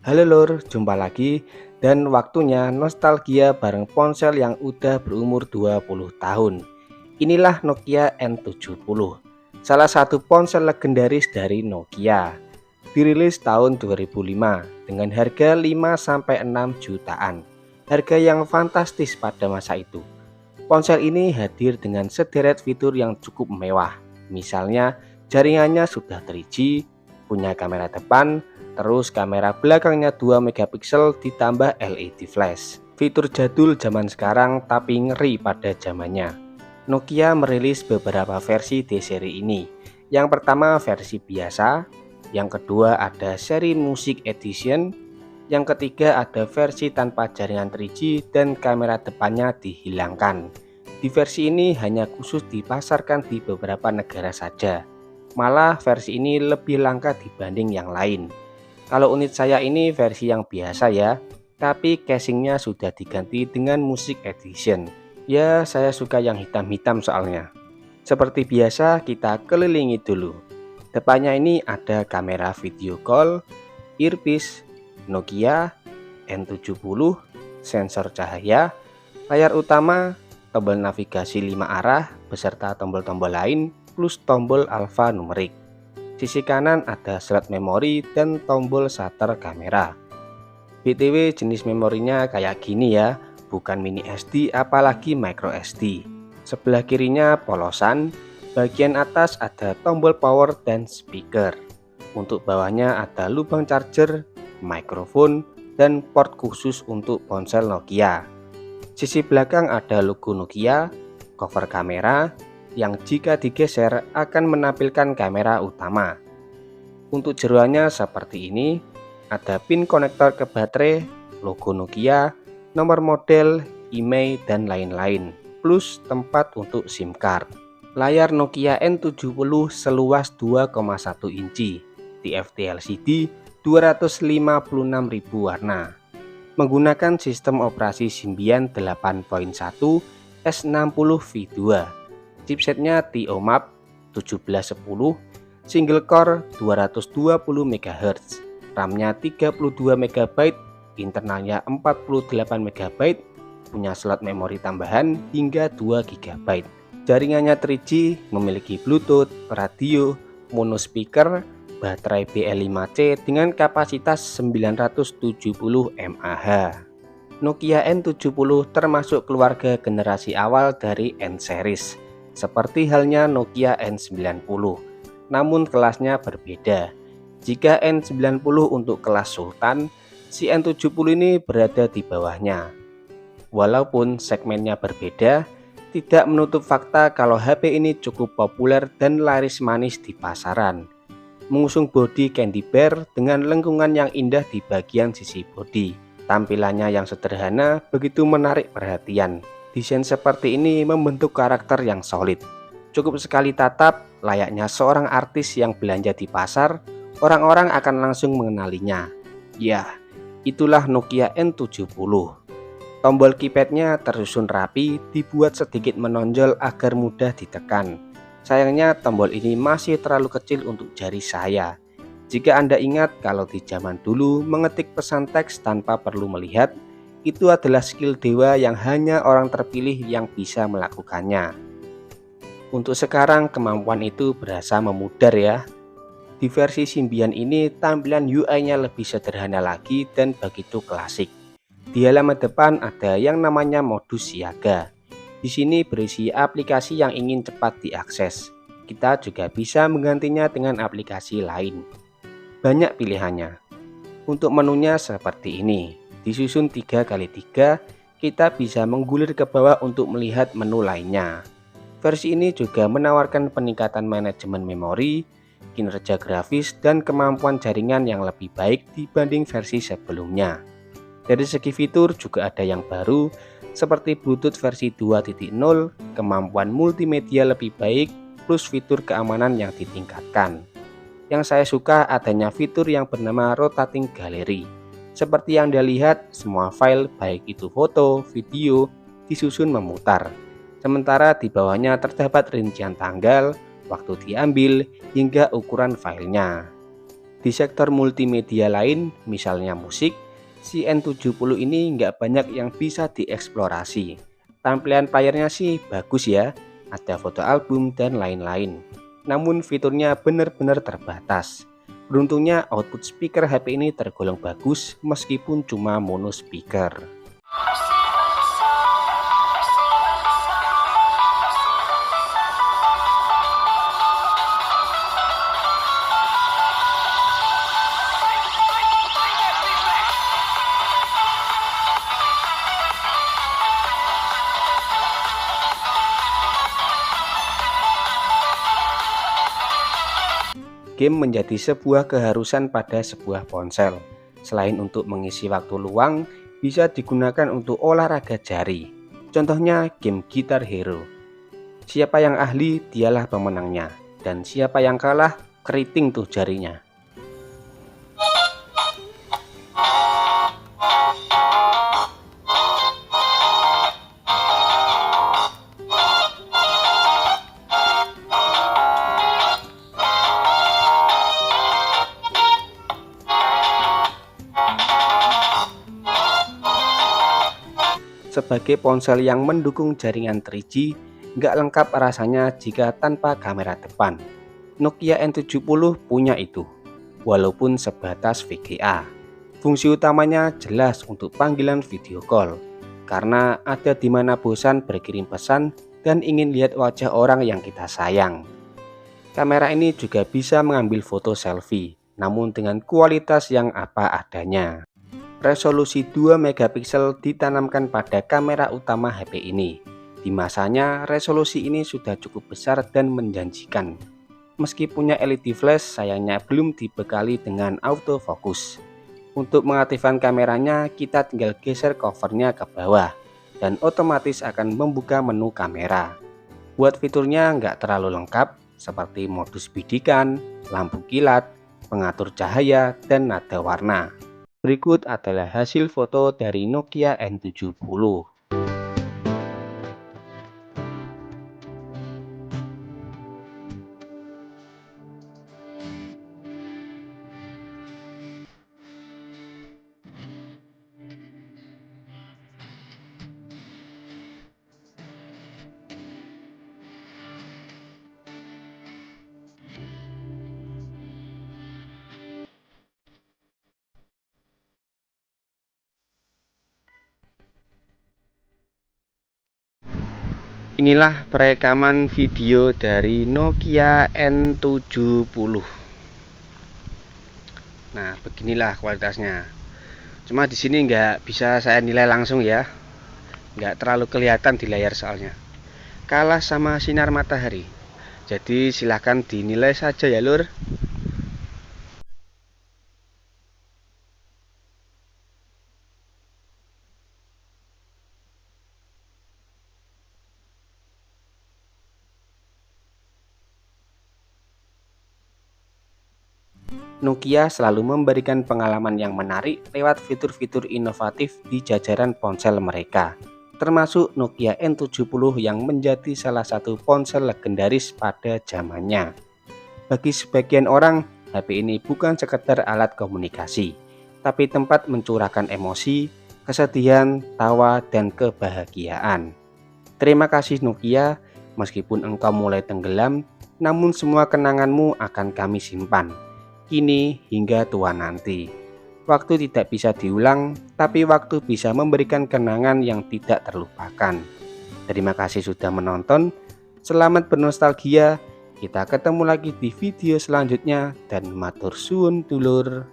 Halo Lur, jumpa lagi dan waktunya nostalgia bareng ponsel yang udah berumur 20 tahun. Inilah Nokia N70, salah satu ponsel legendaris dari Nokia. Dirilis tahun 2005 dengan harga 5-6 jutaan. Harga yang fantastis pada masa itu. Ponsel ini hadir dengan sederet fitur yang cukup mewah. Misalnya, jaringannya sudah 3G, punya kamera depan, terus kamera belakangnya 2 megapiksel ditambah LED flash. Fitur jadul zaman sekarang tapi ngeri pada zamannya. Nokia merilis beberapa versi di seri ini. Yang pertama versi biasa, yang kedua ada seri Music Edition, yang ketiga ada versi tanpa jaringan 3G dan kamera depannya dihilangkan. Di versi ini hanya khusus dipasarkan di beberapa negara saja. Malah versi ini lebih langka dibanding yang lain. Kalau unit saya ini versi yang biasa ya, tapi casingnya sudah diganti dengan Music Edition. Ya, saya suka yang hitam-hitam soalnya. Seperti biasa kita kelilingi dulu. Depannya ini ada kamera video call, earpiece, Nokia N70, sensor cahaya, layar utama, tombol navigasi 5 arah beserta tombol-tombol lain plus tombol alfanumerik. Sisi kanan ada slot memori dan tombol shutter kamera. BTW jenis memorinya kayak gini ya, bukan mini SD apalagi micro SD. Sebelah kirinya polosan, bagian atas ada tombol power dan speaker. Untuk bawahnya ada lubang charger, mikrofon, dan port khusus untuk ponsel Nokia. Sisi belakang ada logo Nokia, cover kamera, yang jika digeser akan menampilkan kamera utama. Untuk jeroannya seperti ini, ada pin konektor ke baterai, logo Nokia, nomor model, email, dan lain-lain, plus tempat untuk SIM card. Layar Nokia N70 seluas 2,1 inci, TFT LCD 256.000 warna. Menggunakan sistem operasi Symbian 8.1 S60V2. Chipsetnya TIOMAP 1710, single core 220 MHz, RAM-nya 32 MB, internalnya 48 MB, punya slot memori tambahan hingga 2 GB. Jaringannya 3G, memiliki Bluetooth, radio, mono speaker, baterai BL5C dengan kapasitas 970 mAh. Nokia N70 termasuk keluarga generasi awal dari N series, seperti halnya Nokia N90, namun kelasnya berbeda. Jika N90 untuk kelas Sultan, si N70 ini berada di bawahnya. Walaupun segmennya berbeda, tidak menutup fakta kalau HP ini cukup populer dan laris manis di pasaran. Mengusung bodi Candy Bear dengan lengkungan yang indah di bagian sisi bodi. Tampilannya yang sederhana begitu menarik perhatian. Desain seperti ini membentuk karakter yang solid. Cukup sekali tatap, layaknya seorang artis yang belanja di pasar, orang-orang akan langsung mengenalinya. Ya, itulah Nokia N70. Tombol keypadnya tersusun rapi, dibuat sedikit menonjol agar mudah ditekan. Sayangnya tombol ini masih terlalu kecil untuk jari saya. Jika Anda ingat kalau di zaman dulu mengetik pesan teks tanpa perlu melihat, itu adalah skill dewa yang hanya orang terpilih yang bisa melakukannya. Untuk sekarang kemampuan itu berasa memudar ya. Di versi Symbian ini tampilan UI-nya lebih sederhana lagi dan begitu klasik. Di halaman depan ada yang namanya modus siaga. Di sini berisi aplikasi yang ingin cepat diakses. Kita juga bisa menggantinya dengan aplikasi lain. Banyak pilihannya. Untuk menunya seperti ini. Disusun 3x3, kita bisa menggulir ke bawah untuk melihat menu lainnya. Versi ini juga menawarkan peningkatan manajemen memori, kinerja grafis, dan kemampuan jaringan yang lebih baik dibanding versi sebelumnya. Dari segi fitur juga ada yang baru, seperti Bluetooth versi 2.0, kemampuan multimedia lebih baik, plus fitur keamanan yang ditingkatkan. Yang saya suka adanya fitur yang bernama Rotating Gallery. Seperti yang Anda lihat, semua file baik itu foto, video, disusun memutar. Sementara di bawahnya terdapat rincian tanggal, waktu diambil, hingga ukuran filenya. Di sektor multimedia lain, misalnya musik, si N70 ini nggak banyak yang bisa dieksplorasi. Tampilan playernya sih bagus ya, ada foto album dan lain-lain. Namun fiturnya benar-benar terbatas. Beruntungnya output speaker HP ini tergolong bagus meskipun cuma mono speaker. Game menjadi sebuah keharusan pada sebuah ponsel. Selain untuk mengisi waktu luang, bisa digunakan untuk olahraga jari. Contohnya game Guitar Hero. Siapa yang ahli, dialah pemenangnya. Dan siapa yang kalah, keriting tuh jarinya. Sebagai ponsel yang mendukung jaringan 3G, nggak lengkap rasanya jika tanpa kamera depan. Nokia N70 punya itu, walaupun sebatas VGA. Fungsi utamanya jelas untuk panggilan video call, karena ada di mana bosan berkirim pesan dan ingin lihat wajah orang yang kita sayang. Kamera ini juga bisa mengambil foto selfie, namun dengan kualitas yang apa adanya. Resolusi 2 megapiksel ditanamkan pada kamera utama HP ini. Di masanya, resolusi ini sudah cukup besar dan menjanjikan. Meski punya LED flash, sayangnya belum dibekali dengan autofocus. Untuk mengaktifkan kameranya, kita tinggal geser covernya ke bawah, dan otomatis akan membuka menu kamera. Buat fiturnya nggak terlalu lengkap, seperti modus bidikan, lampu kilat, pengatur cahaya, dan nada warna. Berikut adalah hasil foto dari Nokia N70. Inilah perekaman video dari Nokia N70. Nah, beginilah kualitasnya. Cuma di sini nggak bisa saya nilai langsung ya, nggak terlalu kelihatan di layar soalnya. Kalah sama sinar matahari. Jadi silahkan dinilai saja ya lur. Nokia selalu memberikan pengalaman yang menarik lewat fitur-fitur inovatif di jajaran ponsel mereka, termasuk Nokia N70 yang menjadi salah satu ponsel legendaris pada zamannya. Bagi sebagian orang, HP ini bukan sekedar alat komunikasi, tapi tempat mencurahkan emosi, kesedihan, tawa, dan kebahagiaan. Terima kasih Nokia, meskipun engkau mulai tenggelam, namun semua kenanganmu akan kami simpan kini hingga tua nanti. Waktu tidak bisa diulang, tapi waktu bisa memberikan kenangan yang tidak terlupakan. Terima kasih sudah menonton. Selamat bernostalgia. Kita ketemu lagi di video selanjutnya dan matur suwun dulur.